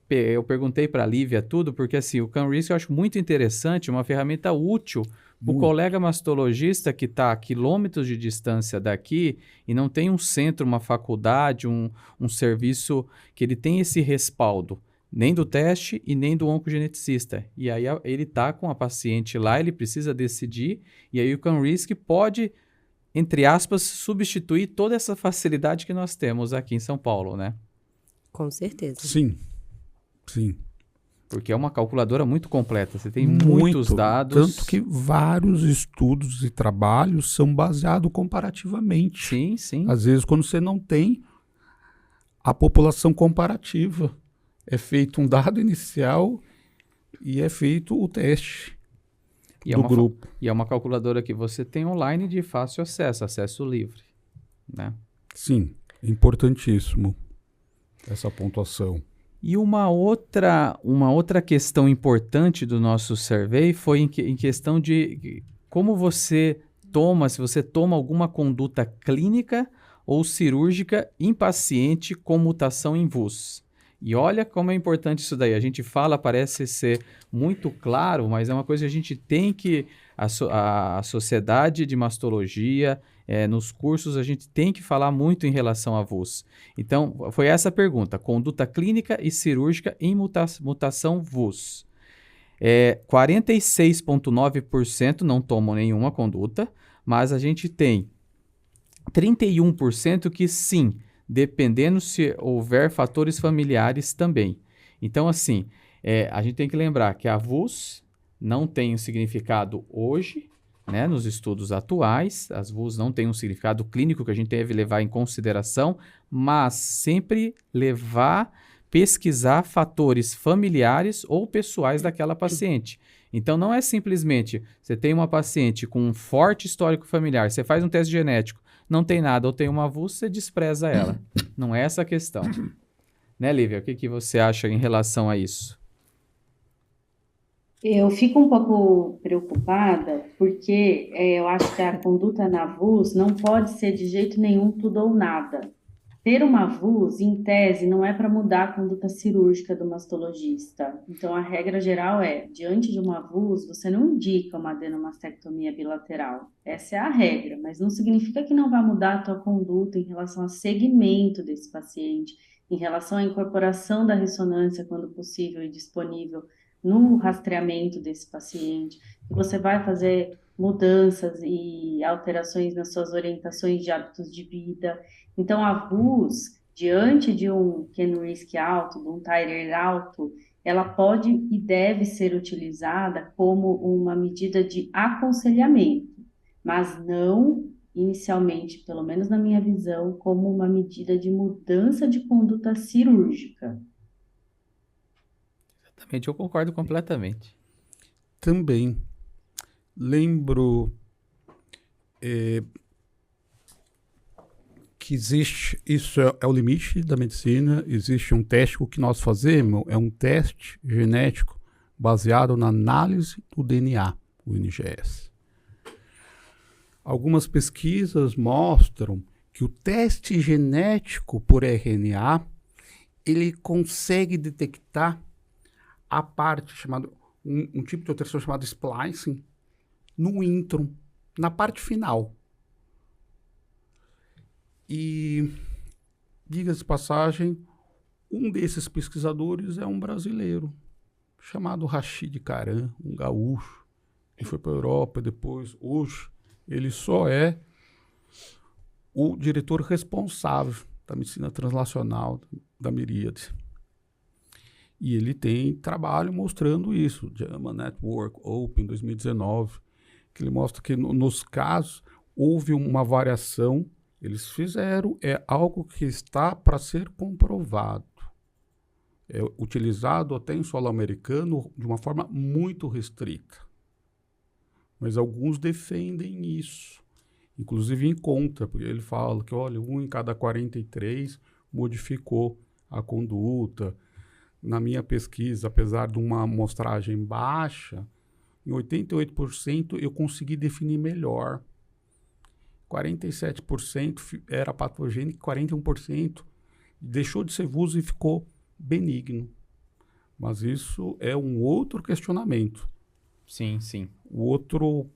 eu perguntei para a Lívia tudo, porque assim, o CanRisk eu acho muito interessante, uma ferramenta útil. O colega mastologista que está a quilômetros de distância daqui e não tem um centro, uma faculdade, um serviço que ele tem esse respaldo, nem do teste e nem do oncogeneticista. E aí ele está com a paciente lá, ele precisa decidir, e aí o CanRisk pode, entre aspas, substituir toda essa facilidade que nós temos aqui em São Paulo, né? Com certeza. Sim, sim. Porque é uma calculadora muito completa, você tem muitos dados. Tanto que vários estudos e trabalhos são baseados comparativamente. Sim, sim. Às vezes, quando você não tem a população comparativa, é feito um dado inicial e é feito o teste. E do grupo. E é uma calculadora que você tem online de fácil acesso, acesso livre, né? Sim, importantíssimo essa pontuação. E uma outra questão importante do nosso survey foi em questão de como você toma, se você toma alguma conduta clínica ou cirúrgica em paciente com mutação em VUS. E olha como é importante isso daí. A gente fala, parece ser muito claro, mas é uma coisa que a gente tem que... A Sociedade de Mastologia, nos cursos, a gente tem que falar muito em relação a VUS. Então, foi essa a pergunta. Conduta clínica e cirúrgica em mutação VUS. 46,9% não tomam nenhuma conduta, mas a gente tem 31% que sim, dependendo se houver fatores familiares também. Então, assim, a gente tem que lembrar que a VUS não tem um significado hoje, né, nos estudos atuais. As VUS não têm um significado clínico que a gente deve levar em consideração, mas sempre pesquisar fatores familiares ou pessoais daquela paciente. Então, não é simplesmente você tem uma paciente com um forte histórico familiar, você faz um teste genético, não tem nada ou tem uma VUS, você despreza ela. Não é essa a questão. Né, Lívia? O que você acha em relação a isso? Eu fico um pouco preocupada porque eu acho que a conduta na VUS não pode ser de jeito nenhum tudo ou nada. Ter uma VUS, em tese, não é para mudar a conduta cirúrgica do mastologista. Então, a regra geral é, diante de uma VUS, você não indica uma adenomastectomia bilateral. Essa é a regra, mas não significa que não vai mudar a tua conduta em relação ao segmento desse paciente, em relação à incorporação da ressonância, quando possível e disponível, no rastreamento desse paciente. Você vai fazer mudanças e alterações nas suas orientações de hábitos de vida. Então, a VUS, diante de um K-risk alto, de um titer alto, ela pode e deve ser utilizada como uma medida de aconselhamento, mas não inicialmente, pelo menos na minha visão, como uma medida de mudança de conduta cirúrgica. Exatamente, eu concordo completamente. Também lembro que existe, isso é o limite da medicina, existe um teste, o que nós fazemos é um teste genético baseado na análise do DNA, o NGS. Algumas pesquisas mostram que o teste genético por RNA, ele consegue detectar a parte chamada, um tipo de alteração chamada splicing, no intron, na parte final. E, diga-se de passagem, um desses pesquisadores é um brasileiro, chamado Rachid Karam, um gaúcho, que foi para a Europa depois. Hoje, ele só é o diretor responsável da medicina translacional da Miríade. E ele tem trabalho mostrando isso, JAMA Network Open 2019, que ele mostra que nos casos houve uma variação. Eles fizeram, é algo que está para ser comprovado. É utilizado até em solo americano de uma forma muito restrita. Mas alguns defendem isso, inclusive em contra, porque ele fala que, olha, 1 em cada 43 modificou a conduta. Na minha pesquisa, apesar de uma amostragem baixa, em 88% eu consegui definir melhor. 47% era patogênico, 41% deixou de ser VUS e ficou benigno. Mas isso é um outro questionamento. Sim, sim. O outro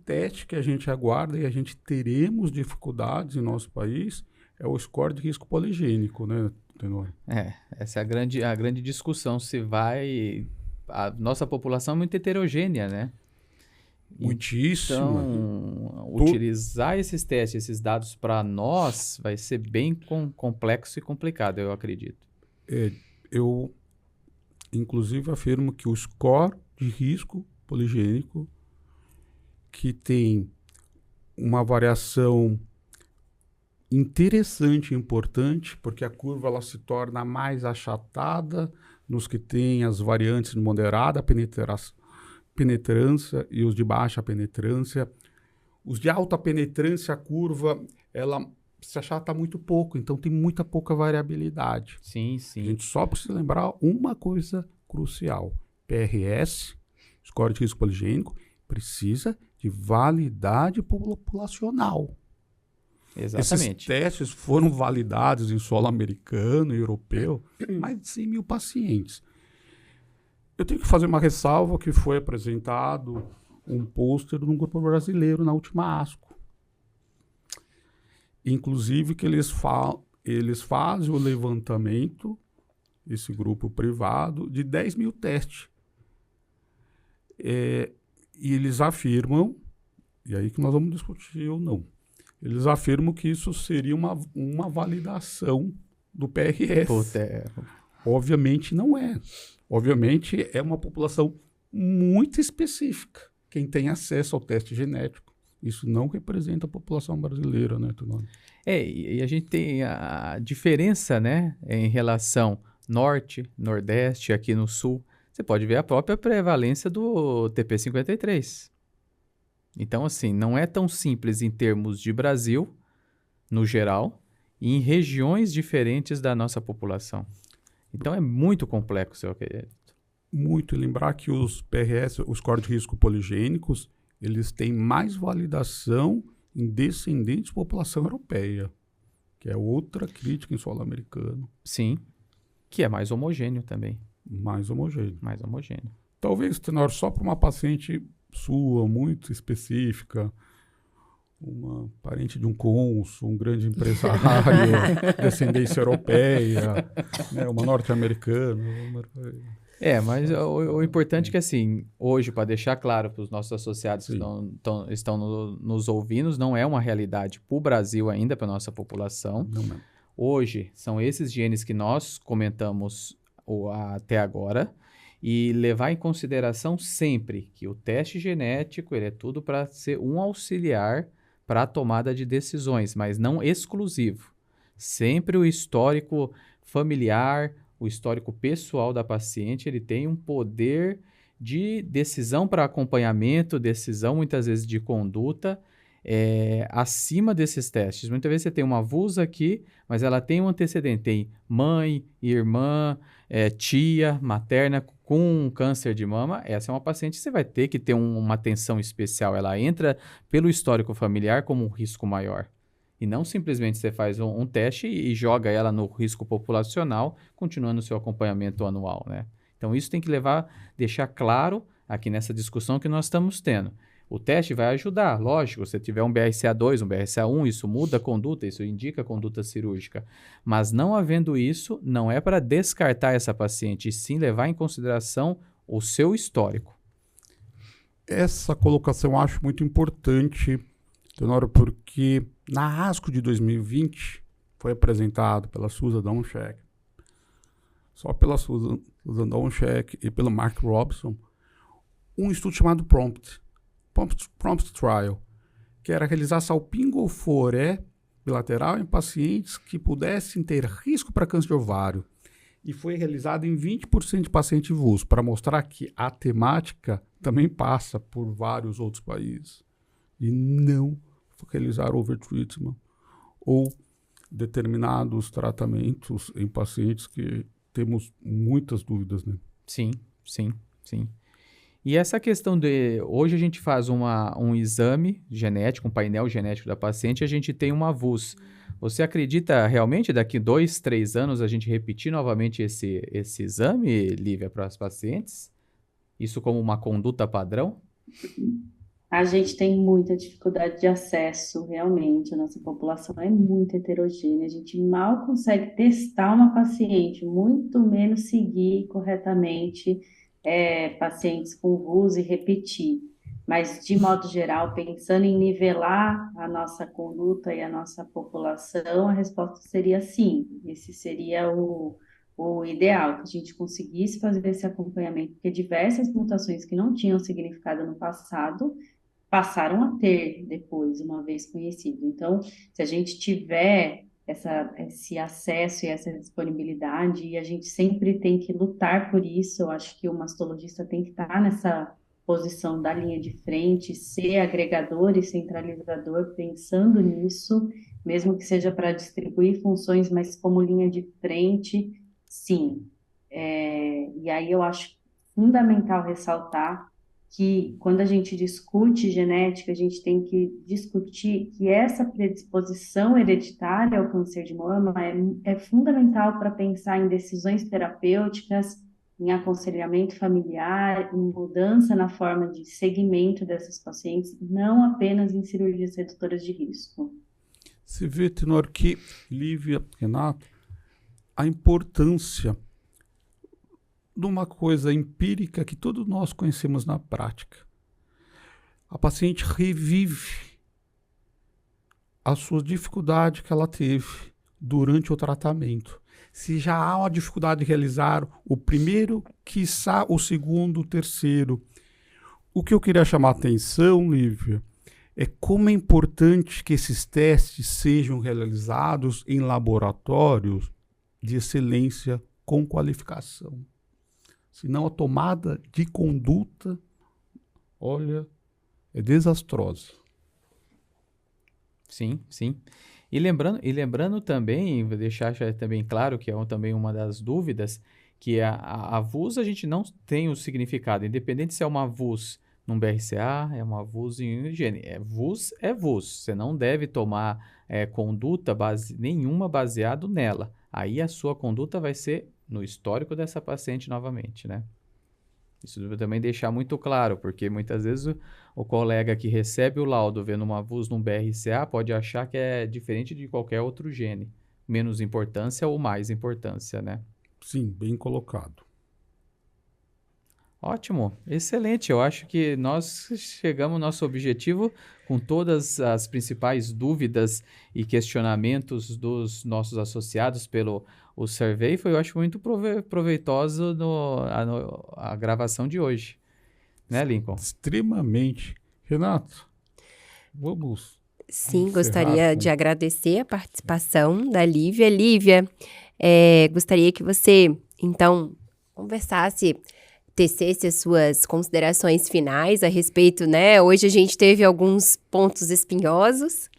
teste que a gente aguarda e a gente teremos dificuldades em nosso país é o score de risco poligênico, né, Tenor? Essa é a grande discussão, se vai... A nossa população é muito heterogênea, né? Muitíssima. Então, utilizar esses testes, esses dados para nós vai ser bem complexo e complicado, eu acredito. Eu, inclusive, afirmo que o score de risco poligênico, que tem uma variação interessante e importante, porque a curva ela se torna mais achatada nos que têm as variantes de moderada penetração penetrância e os de baixa penetrância. Os de alta penetrância, a curva, ela se achata muito pouco, então tem muita pouca variabilidade. Sim, A sim. gente só precisa lembrar uma coisa crucial. PRS, score de risco poligênico, precisa de validade populacional. Esses Exatamente. testes foram validados em solo americano e europeu, mais de 100 mil pacientes. Eu tenho que fazer uma ressalva que foi apresentado um pôster de um grupo brasileiro na última ASCO. Inclusive que eles fazem o levantamento, esse grupo privado, de 10 mil testes. E eles afirmam, e aí que nós vamos discutir ou não, eles afirmam que isso seria uma validação do PRS. Puta, Obviamente não é. Obviamente é uma população muito específica. Quem tem acesso ao teste genético. Isso não representa a população brasileira, né, Tononi? e a gente tem a diferença, né, em relação norte, nordeste, aqui no sul. Você pode ver a própria prevalência do TP53. Então, assim, não é tão simples em termos de Brasil, no geral, e em regiões diferentes da nossa população. Então, é muito complexo, eu acredito. Muito. Lembrar que os PRS, os scores de risco poligênicos, eles têm mais validação em descendentes de população europeia, que é outra crítica em solo americano. Sim, que é mais homogêneo também. Mais homogêneo. Mais homogêneo. Talvez, Tenor, só para uma paciente sua, muito específica, uma parente de um cônsul, um grande empresário, descendência europeia, né, uma norte-americana. Mas o importante é que, assim, hoje, para deixar claro para os nossos associados que estão nos ouvindo, não é uma realidade para o Brasil ainda, para a nossa população. Não é. Hoje, são esses genes que nós comentamos até agora, e levar em consideração sempre que o teste genético ele é tudo para ser um auxiliar para a tomada de decisões, mas não exclusivo. Sempre o histórico familiar, o histórico pessoal da paciente, ele tem um poder de decisão para acompanhamento, decisão muitas vezes de conduta, acima desses testes. Muitas vezes você tem uma VUS aqui, mas ela tem um antecedente, tem mãe, irmã, tia, materna com câncer de mama. Essa é uma paciente que você vai ter que ter uma atenção especial. Ela entra pelo histórico familiar como um risco maior. E não simplesmente você faz um teste e joga ela no risco populacional, continuando o seu acompanhamento anual, né? Então, isso tem que deixar claro aqui nessa discussão que nós estamos tendo. O teste vai ajudar, lógico, se tiver um BRCA2, um BRCA1, isso muda a conduta, isso indica a conduta cirúrgica. Mas não havendo isso, não é para descartar essa paciente, e sim levar em consideração o seu histórico. Essa colocação eu acho muito importante, Tenório, porque na ASCO de 2020 foi apresentado pela Susan Donchek, só pela Susan Donchek e pelo Mark Robson, um estudo chamado PROMPT Trial, que era realizar salpingo-foré bilateral em pacientes que pudessem ter risco para câncer de ovário. E foi realizado em 20% de paciente VUS, para mostrar que a temática também passa por vários outros países. E não realizar overtreatment ou determinados tratamentos em pacientes que temos muitas dúvidas, né? Sim. E essa questão de... Hoje a gente faz um exame genético, um painel genético da paciente, e a gente tem uma VUS. Você acredita realmente daqui 2, 3 anos a gente repetir novamente esse exame, Lívia, para as pacientes? Isso como uma conduta padrão? A gente tem muita dificuldade de acesso, realmente. A nossa população é muito heterogênea. A gente mal consegue testar uma paciente, muito menos seguir corretamente pacientes com VUS e repetir. Mas, de modo geral, pensando em nivelar a nossa conduta e a nossa população, a resposta seria sim. Esse seria o ideal, que a gente conseguisse fazer esse acompanhamento, porque diversas mutações que não tinham significado no passado passaram a ter depois, uma vez conhecido. Então, se a gente tiver esse acesso e essa disponibilidade, e a gente sempre tem que lutar por isso, eu acho que o mastologista tem que estar posição da linha de frente, ser agregador e centralizador, pensando nisso, mesmo que seja para distribuir funções, mas como linha de frente, sim. E aí eu acho fundamental ressaltar que quando a gente discute genética, a gente tem que discutir que essa predisposição hereditária ao câncer de mama é fundamental para pensar em decisões terapêuticas, em aconselhamento familiar, em mudança na forma de segmento dessas pacientes, não apenas em cirurgias redutoras de risco. Você vê, Tenor, que Lívia, Renato, a importância de uma coisa empírica que todos nós conhecemos na prática. A paciente revive a sua dificuldade que ela teve durante o tratamento. Se já há uma dificuldade de realizar o primeiro, quiçá o segundo, o terceiro. O que eu queria chamar a atenção, Lívia, é como é importante que esses testes sejam realizados em laboratórios de excelência com qualificação. Senão a tomada de conduta, olha, é desastrosa. Sim, sim. E lembrando também, vou deixar também claro que é também uma das dúvidas, que a VUS a gente não tem o significado, independente se é uma VUS num BRCA, é uma VUS em gene. VUS é VUS, você não deve tomar conduta nenhuma baseado nela. Aí a sua conduta vai ser no histórico dessa paciente novamente, né? Isso deve também deixar muito claro, porque muitas vezes o colega que recebe o laudo vendo uma VUS num BRCA pode achar que é diferente de qualquer outro gene. Menos importância ou mais importância, né? Sim, bem colocado. Ótimo, excelente. Eu acho que nós chegamos ao nosso objetivo com todas as principais dúvidas e questionamentos dos nossos associados pelo o survey. Eu acho muito proveitoso a gravação de hoje. Né, Lincoln? Extremamente. Renato, vamos Sim, encerrar gostaria com- de agradecer a participação da Lívia. Lívia, gostaria que você, então, conversasse, tecesse as suas considerações finais a respeito, né? Hoje a gente teve alguns pontos espinhosos,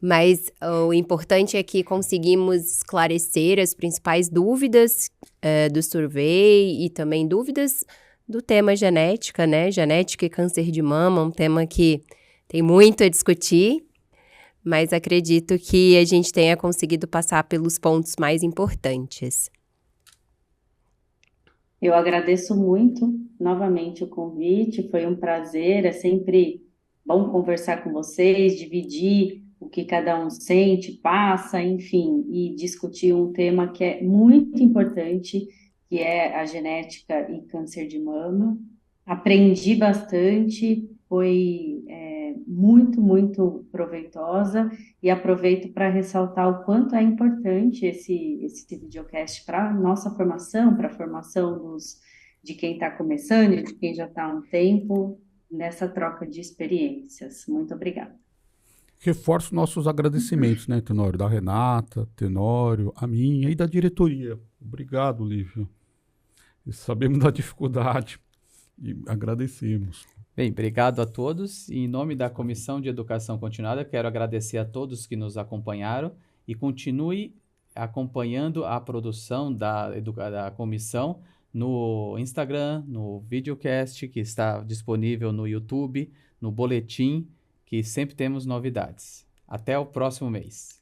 mas o importante é que conseguimos esclarecer as principais dúvidas do survey e também dúvidas do tema genética, né? Genética e câncer de mama, um tema que tem muito a discutir, mas acredito que a gente tenha conseguido passar pelos pontos mais importantes. Eu agradeço muito novamente o convite, foi um prazer, é sempre bom conversar com vocês, dividir o que cada um sente, passa, enfim, e discutir um tema que é muito importante, que é a genética e câncer de mama. Aprendi bastante, foi muito, muito proveitosa e aproveito para ressaltar o quanto é importante esse videocast para a nossa formação, para a formação de quem está começando e de quem já está há um tempo, nessa troca de experiências. Muito obrigada. Reforço nossos agradecimentos, né, Tenório? Da Renata, Tenório, a minha e da diretoria. Obrigado, Lívia. Sabemos da dificuldade e agradecemos. Bem, obrigado a todos. E em nome da Comissão de Educação Continuada, quero agradecer a todos que nos acompanharam e continue acompanhando a produção da comissão no Instagram, no videocast que está disponível no YouTube, no boletim, que sempre temos novidades. Até o próximo mês.